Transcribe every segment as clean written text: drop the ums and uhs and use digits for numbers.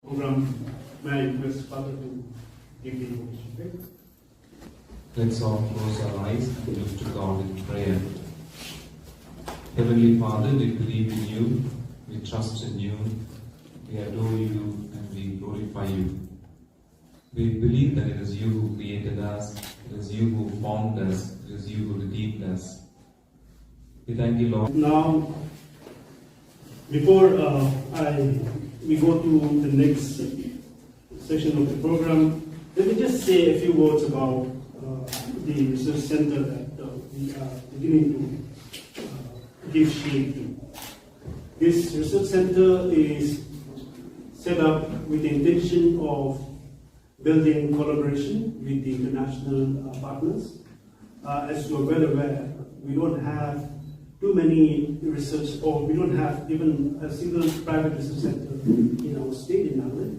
program. May I request Father to give the invocation? Let's all close our eyes and look to God in prayer. Heavenly Father, we believe in you, we trust in you, we adore you, and we glorify you. We believe that it is you who created us, it is you who formed us, it is you who redeemed us. We thank you, Lord. Now, before we go to the next session of the program, let me just say a few words about the research center that we are beginning to give shape to. This research center is set up with the intention of building collaboration with the international partners. As you are well aware, we don't have too many research, or we don't have even a single private research center in our state in Nagaland.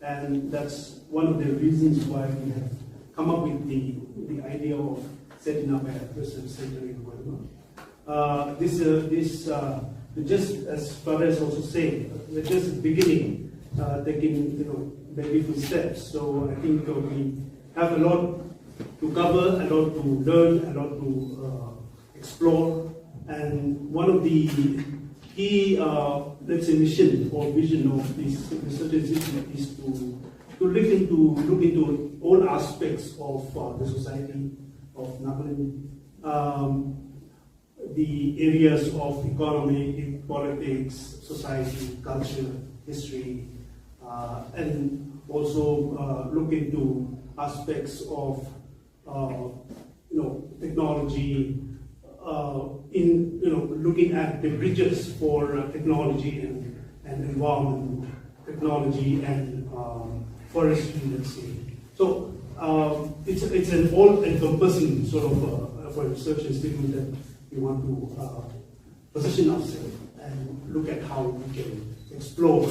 And that's one of the reasons why we have come up with the idea of setting up a research center in Guatemala. Just as Father has also said, we're just beginning, taking baby steps. So I think we have a lot to cover, a lot to learn, a lot to explore. And one of the key, mission or vision of this research institute is to look into all aspects of the society of Nagaland, the areas of economy, politics, society, culture, history, and also look into aspects of technology. Looking at the bridges for technology and environment, technology and forestry, let's say. So it's an all-encompassing sort of for a research institute that we want to position ourselves and look at how we can explore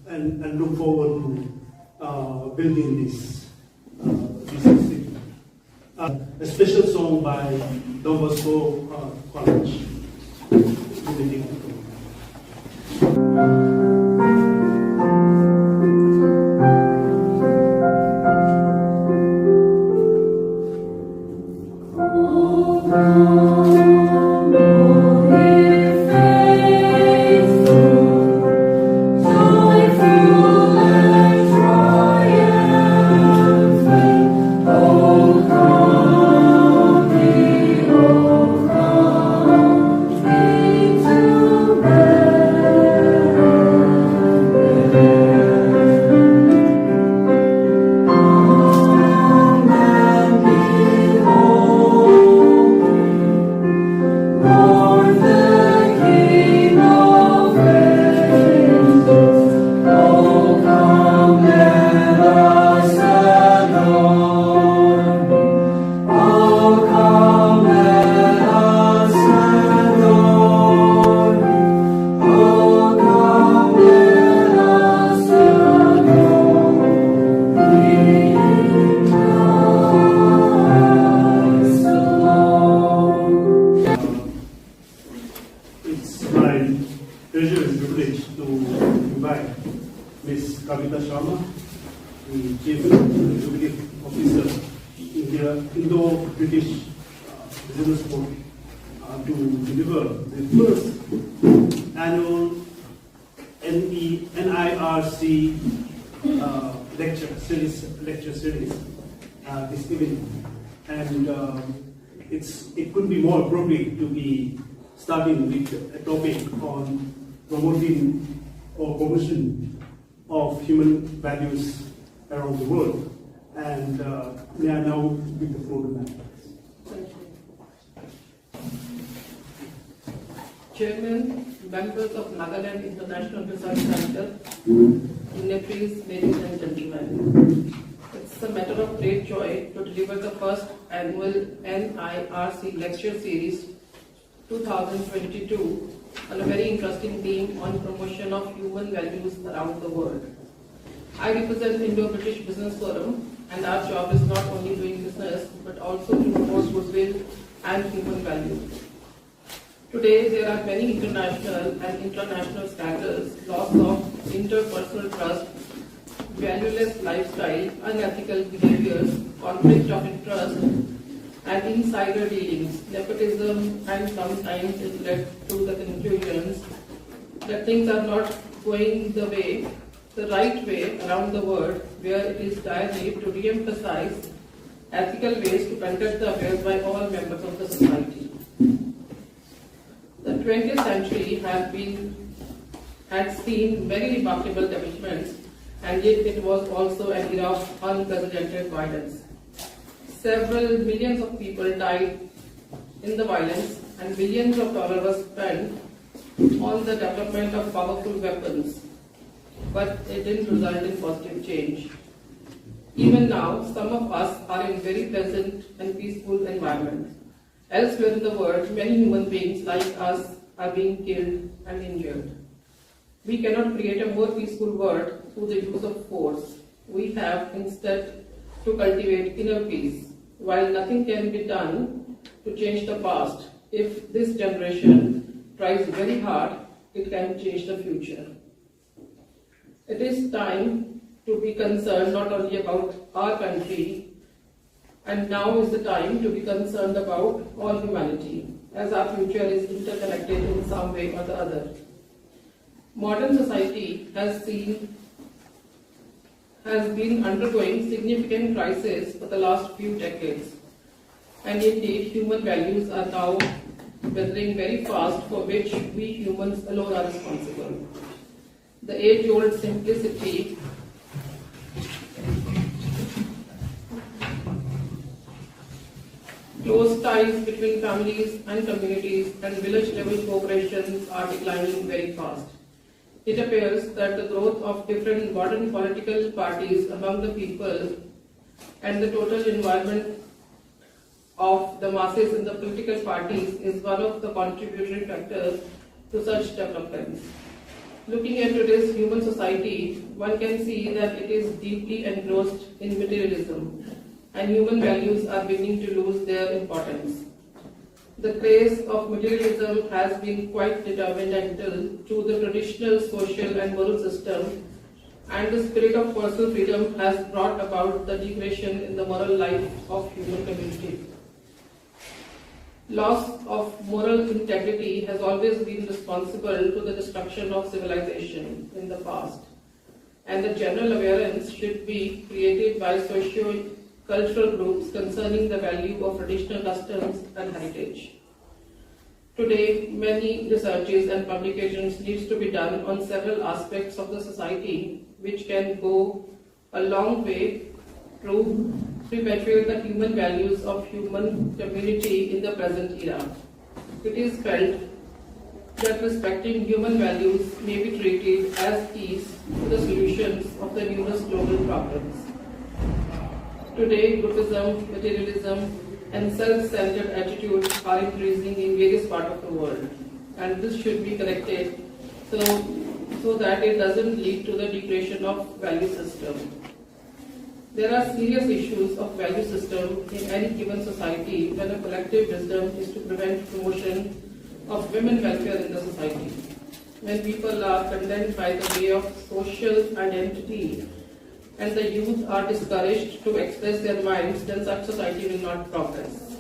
and look forward to building this institute. A special song by Don Bosco College. Ms. Kavita Sharma, the Chief Executive Officer in the Indo-British Business Forum, to deliver the first annual NIRC lecture series this evening. And it could be more appropriate to be starting with a topic on promoting or promotion of human values around the world. And may I now give the floor to Madam. Thank you. Chairman, members of Nagaland International Research Center, dignitaries, ladies and gentlemen. It's a matter of great joy to deliver the first annual NIRC lecture series 2022 on a very interesting theme on promotion of human values around the world. I represent Indo-British Business Forum, and our job is not only doing business but also to promote goodwill and human values. Today, there are many international and international scandals, loss of interpersonal trust, valueless lifestyle, unethical behaviors, conflict of interest, and insider dealings, nepotism, and sometimes it led to the conclusions that things are not going the right way around the world, where it is dire need to re-emphasize ethical ways to conduct the affairs by all members of the society. The 20th century had seen very remarkable developments, and yet it was also an era of unprecedented violence. Several millions of people died in the violence, and billions of dollars were spent on the development of powerful weapons, but it didn't result in positive change. Even now, some of us are in very pleasant and peaceful environment. Elsewhere in the world, many human beings like us are being killed and injured. We cannot create a more peaceful world through the use of force. We have instead to cultivate inner peace. While nothing can be done to change the past, if this generation tries very hard, it can change the future. It is time to be concerned not only about our country, and now is the time to be concerned about all humanity, as our future is interconnected in some way or the other. Modern society has been undergoing significant crisis for the last few decades, and indeed human values are now weathering very fast, for which we humans alone are responsible. The age-old simplicity close ties between families and communities and village-level cooperations are declining very fast. It appears that the growth of different modern political parties among the people and the total involvement of the masses in the political parties is one of the contributory factors to such developments. Looking at today's human society, one can see that it is deeply engrossed in materialism, and human values are beginning to lose their importance. The craze of materialism has been quite detrimental to the traditional social and moral system, and the spirit of personal freedom has brought about the degradation in the moral life of human community. Loss of moral integrity has always been responsible to the destruction of civilization in the past, and the general awareness should be created by socio-cultural groups concerning the value of traditional customs and heritage. Today, many researches and publications need to be done on several aspects of the society, which can go a long way to perpetuate the human values of human community in the present era. It is felt that respecting human values may be treated as keys to the solutions of the numerous global problems. Today, groupism, materialism, and self-centered attitudes are increasing in various parts of the world, and this should be corrected so that it doesn't lead to the degradation of value system. There are serious issues of value system in any given society when a collective wisdom is to prevent promotion of women welfare in the society. When people are condemned by the way of social identity and the youth are discouraged to express their minds, then such society will not progress.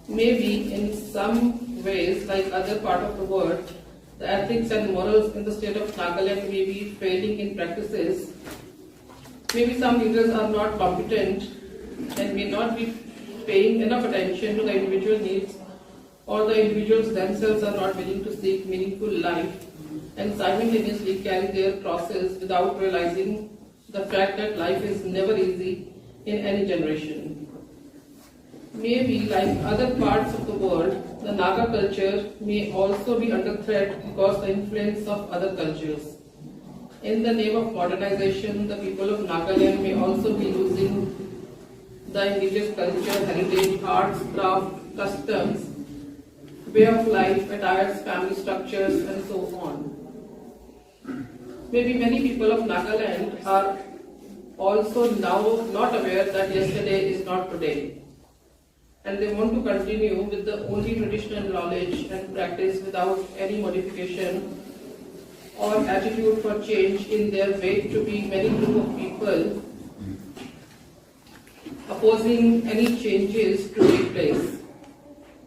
Maybe in some ways, like other part of the world, the ethics and morals in the state of Nagaland may be failing in practices. Maybe some leaders are not competent and may not be paying enough attention to the individual needs, or the individuals themselves are not willing to seek meaningful life and simultaneously carry their crosses without realizing the fact that life is never easy in any generation. Maybe, like other parts of the world, the Naga culture may also be under threat because of the influence of other cultures. In the name of modernization, the people of Nagaland may also be losing the indigenous culture, heritage, arts, craft, customs, way of life, attires, family structures, and so on. Maybe many people of Nagaland are also now not aware that yesterday is not today, and they want to continue with the only traditional knowledge and practice without any modification or attitude for change in their way to be many group of people opposing any changes to take place.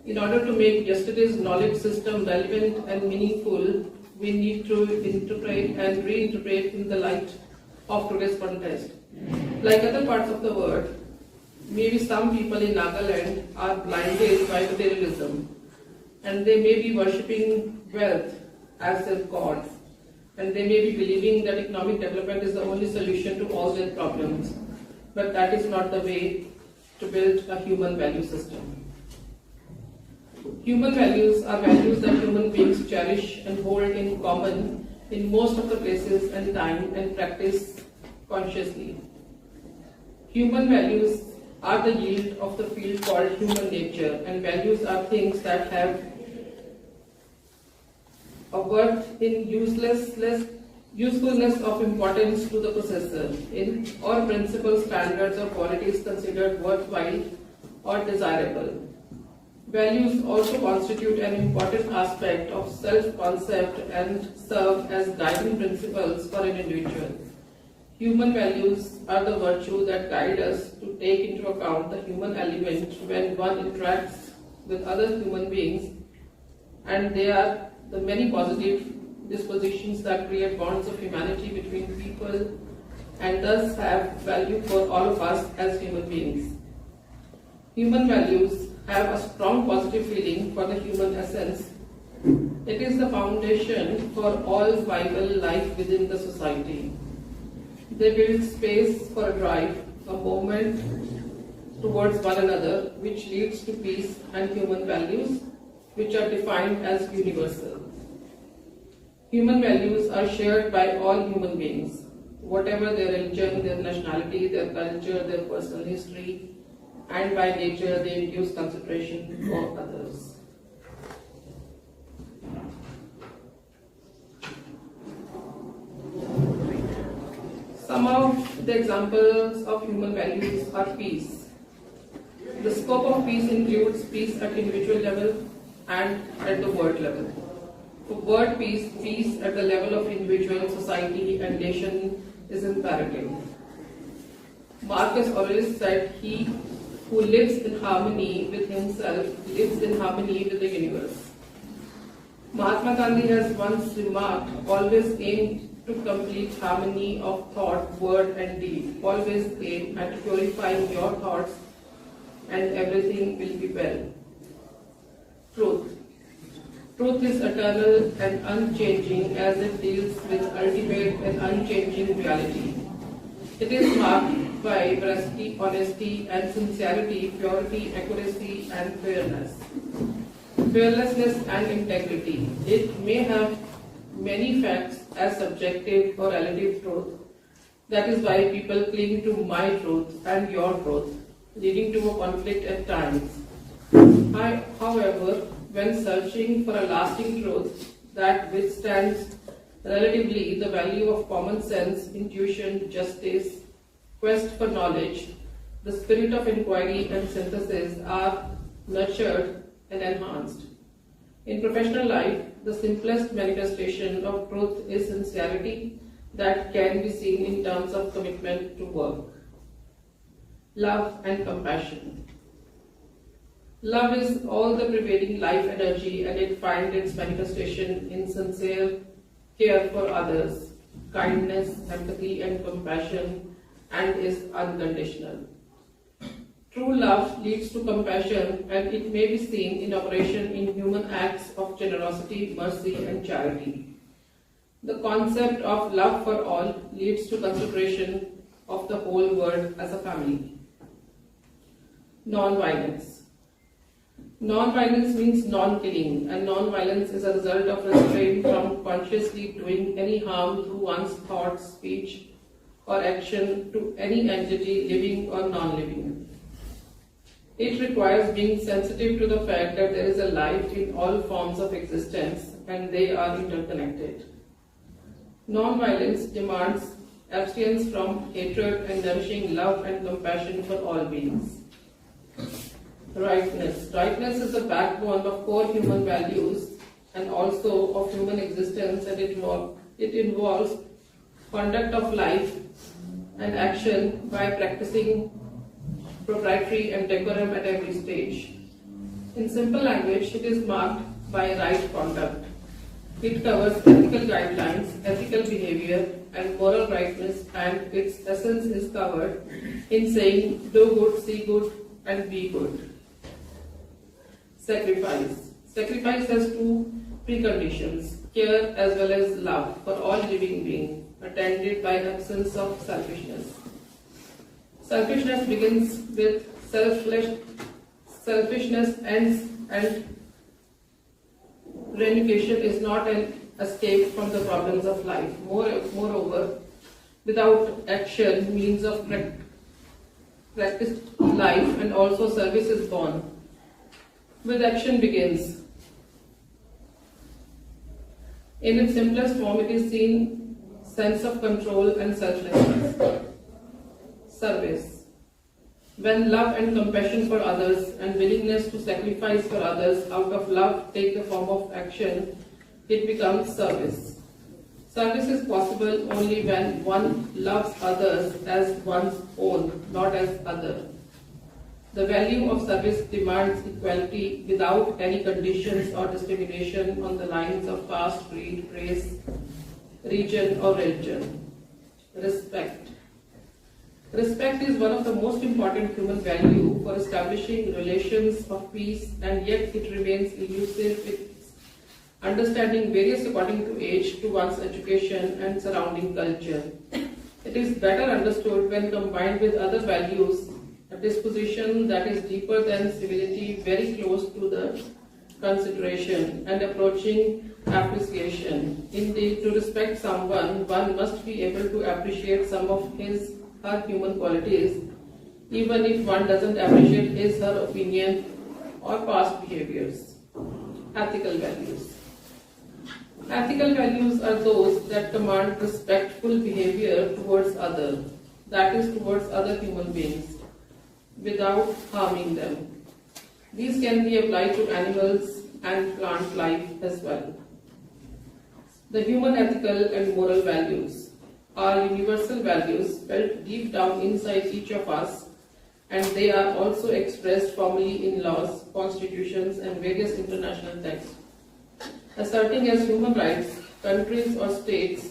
In order to make yesterday's knowledge system relevant and meaningful, we need to interpret and reinterpret in the light of today's context. Like other parts of the world, maybe some people in Nagaland are blinded by materialism, and they may be worshipping wealth as their god, and they may be believing that economic development is the only solution to all their problems. But that is not the way to build a human value system. Human values are values that human beings cherish and hold in common in most of the places and time and practice consciously. Human values are the yield of the field called human nature, and values are things that have a worth in usefulness of importance to the possessor, or principles, standards, or qualities considered worthwhile or desirable. Values also constitute an important aspect of self-concept and serve as guiding principles for an individual. Human values are the virtue that guide us to take into account the human element when one interacts with other human beings, and they are the many positive dispositions that create bonds of humanity between people and thus have value for all of us as human beings. Human values have a strong positive feeling for the human essence. It is the foundation for all viable life within the society. They build space for a drive, a movement towards one another, which leads to peace and human values, which are defined as universal. Human values are shared by all human beings, whatever their religion, their nationality, their culture, their personal history, and by nature they induce consideration for others. Some of the examples of human values are peace. The scope of peace includes peace at individual level and at the world level. For world peace, peace at the level of individual, society, and nation is imperative. Marcus Aurelius said, "He who lives in harmony with himself lives in harmony with the universe." Mahatma Gandhi has once remarked, "Always aim to complete harmony of thought, word, and deed. Always aim at purifying your thoughts, and everything will be well." Truth. Truth is eternal and unchanging as it deals with ultimate and unchanging reality. It is marked by veracity, honesty, and sincerity, purity, accuracy, and fairness. Fearlessness and integrity. It may have many facts as subjective or relative truth. That is why people cling to my truth and your truth, leading to a conflict at times. However, when searching for a lasting truth that withstands relatively the value of common sense, intuition, justice, quest for knowledge, the spirit of inquiry and synthesis are nurtured and enhanced. In professional life, the simplest manifestation of truth is sincerity that can be seen in terms of commitment to work. Love and compassion. Love is all the pervading life energy, and it finds its manifestation in sincere care for others, kindness, empathy, and compassion, and is unconditional. True love leads to compassion, and it may be seen in operation in human acts of generosity, mercy, and charity. The concept of love for all leads to consideration of the whole world as a family. Non-violence. Non-violence means non-killing, and non-violence is a result of restraint from consciously doing any harm through one's thought, speech, or action to any entity, living or non-living. It requires being sensitive to the fact that there is a life in all forms of existence and they are interconnected. Non-violence demands abstinence from hatred and nourishing love and compassion for all beings. Rightness. Rightness is the backbone of core human values and also of human existence, and it It involves conduct of life and action by practicing propriety and decorum at every stage. In simple language, it is marked by right conduct. It covers ethical guidelines, ethical behavior, and moral rightness, and its essence is covered in saying, do good, see good, and be good. Sacrifice. Sacrifice has two preconditions, care as well as love for all living beings, attended by absence of selfishness. Selfishness begins with selfishness ends, and renunciation is not an escape from the problems of life. Moreover, without action, means of practiced life and also service is born. With action begins. In its simplest form, it is seen sense of control and selflessness. Service. When love and compassion for others and willingness to sacrifice for others out of love take the form of action, it becomes service. Service is possible only when one loves others as one's own, not as other. The value of service demands equality without any conditions or discrimination on the lines of caste, creed, race, region, or religion. Respect. Respect is one of the most important human value for establishing relations of peace, and yet it remains elusive with understanding varies according to age, to one's education and surrounding culture. It is better understood when combined with other values, a disposition that is deeper than civility, very close to the consideration and approaching appreciation. Indeed, to respect someone, one must be able to appreciate some of her human qualities, even if one doesn't appreciate her opinion or past behaviors. Ethical values. Ethical values are those that command respectful behavior towards others, that is, towards other human beings, without harming them. These can be applied to animals and plant life as well. The human ethical and moral values are universal values felt deep down inside each of us, and they are also expressed formally in laws, constitutions, and various international texts. Asserting as human rights, countries or states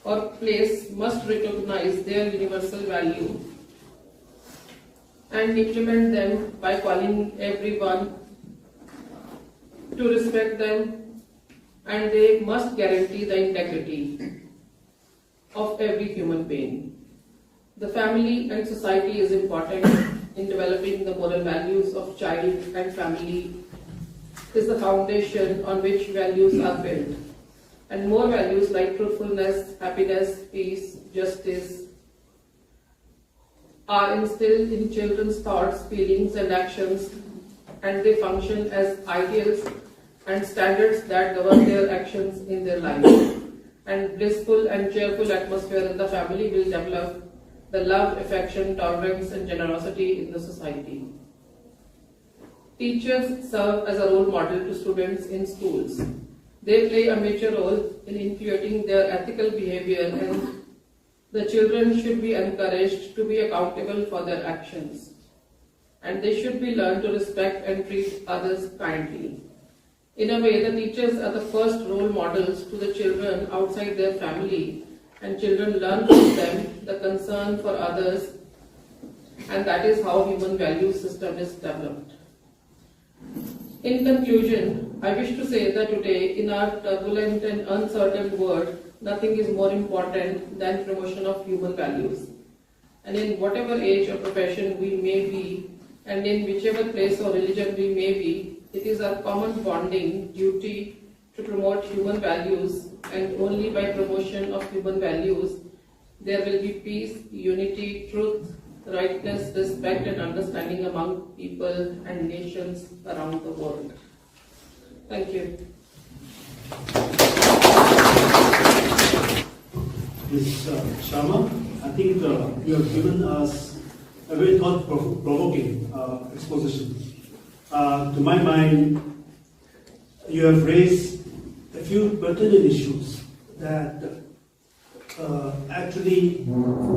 or place must recognize their universal value and implement them by calling everyone to respect them, and they must guarantee the integrity of every human being. The family and society is important in developing the moral values of child, and family is the foundation on which values are built. And more values like truthfulness, happiness, peace, justice are instilled in children's thoughts, feelings, and actions, and they function as ideals and standards that govern their actions in their lives. And blissful and cheerful atmosphere in the family will develop the love, affection, tolerance, and generosity in the society. Teachers serve as a role model to students in schools. They play a major role in influencing their ethical behavior, and the children should be encouraged to be accountable for their actions. And they should be learned to respect and treat others kindly. In a way, the teachers are the first role models to the children outside their family, and children learn from them the concern for others, and that is how human value system is developed. In conclusion, I wish to say that today, in our turbulent and uncertain world, nothing is more important than promotion of human values. And in whatever age or profession we may be, and in whichever place or religion we may be, it is our common bonding duty to promote human values, and only by promotion of human values there will be peace, unity, truth, rightness, respect, and understanding among people and nations around the world. Thank you. Ms. Sharma, I think you have given us a very thought-provoking exposition. To my mind, you have raised a few pertinent issues that actually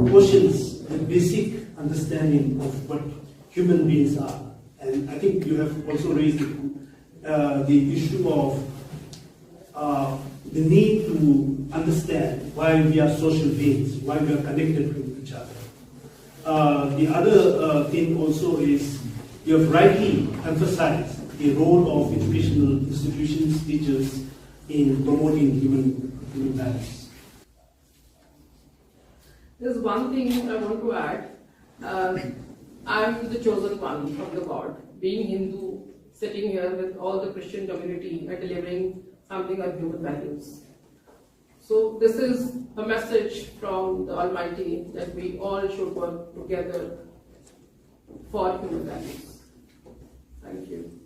questions the basic understanding of what human beings are. And I think you have also raised the issue of the need to understand why we are social beings, why we are connected with each other. The other thing also is you have rightly emphasized the role of educational institutions, teachers in promoting human values. There's one thing I want to add. I'm the chosen one from the God. Being Hindu, sitting here with all the Christian community and delivering something on human values. So this is a message from the Almighty that we all should work together for human values. Thank you.